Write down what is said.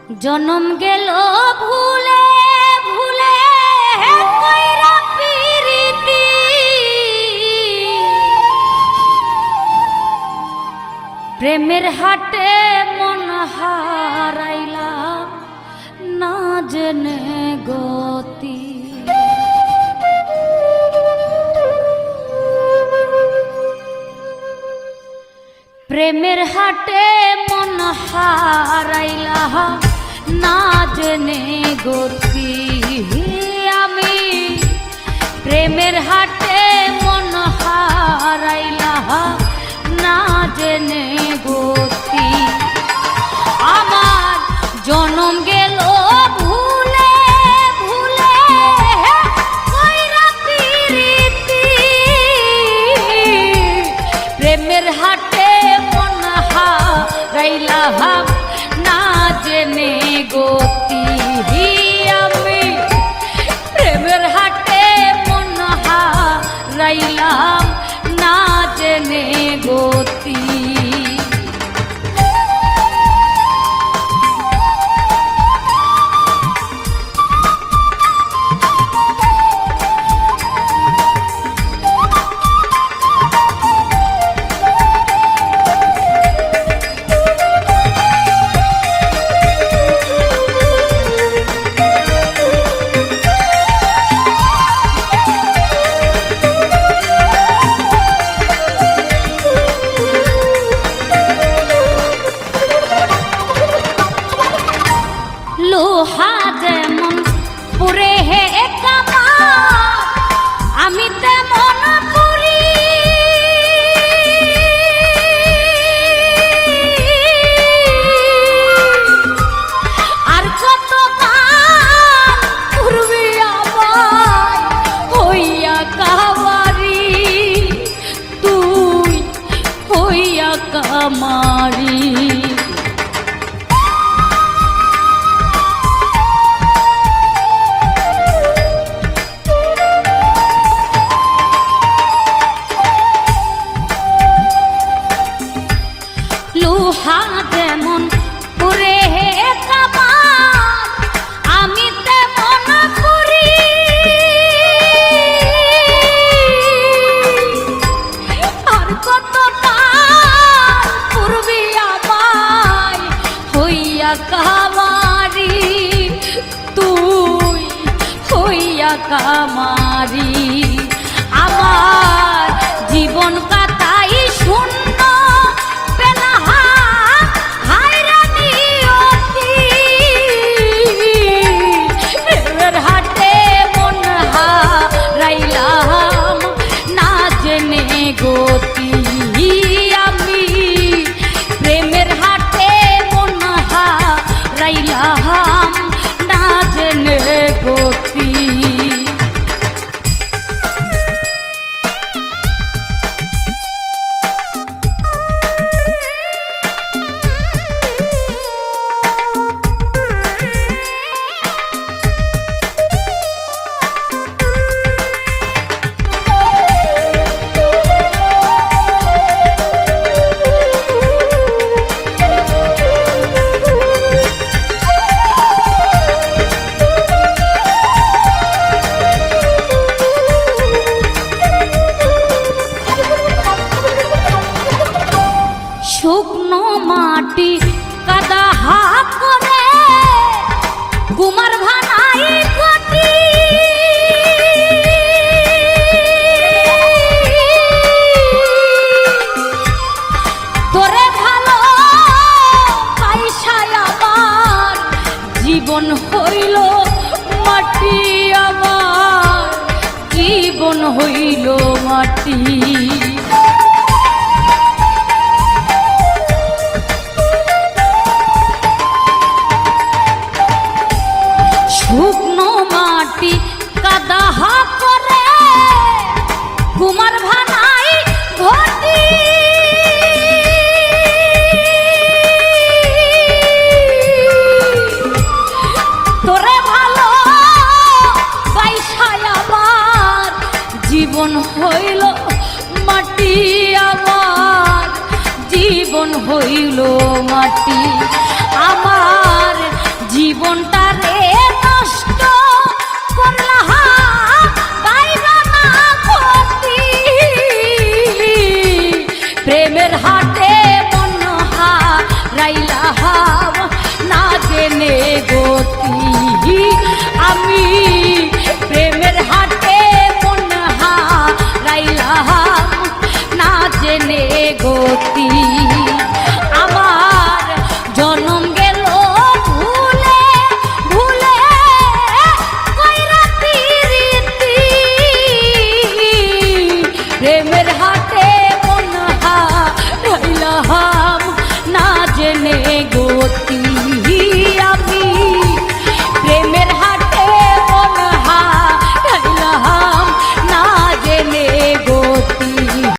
জনম গেল ভুলে ভুলে কইরা পিরিতি প্রেমের হাটে মন হারাইলা না জেনে গতি। প্রেমের হাটে মন হারাইলা না জেনে গতি। আমি প্রেমের হাটে মন হারাইলা না জেনে গতি। আমার জনম গেল ভুলে ভুলে কইরা পিরিতি প্রেমের হাটে মন হারাইলা না জেনে গতি। আমি প্রেমের হাটে মন হারাইলাম না জেনে গতি। লোহা যেমন পুরে হে কামার আমি তেমন পুরি। আর কত কাল পুরবি আমায় হইয়া কামারি তুই হইয়া কামারি। লোহা যেমন পুরে হে কামার আমি তেমন পুরি। আর কত কাল পুরবি আমায় হইয়া কামারি তুই হইয়া কামারি। আমার জীবন কাটাই শূন্য গতি। আমি প্রেমের হাটে মন হারাইলাম না জেনে গতি। শুকনো মাটি কাদা হা করে কুমার ভানাই গতি। তোরে ভালো পয়সায় আমার জীবন হইল মাটি। আমার জীবন হইল মাটি। শুকনো মাটি কাদা হা করে কুমার ভানাই ঘটি। তোরে ভালো পয়সায় আমার জীবন হইল মাটি। আমার জীবন হইল মাটি। আমার গতি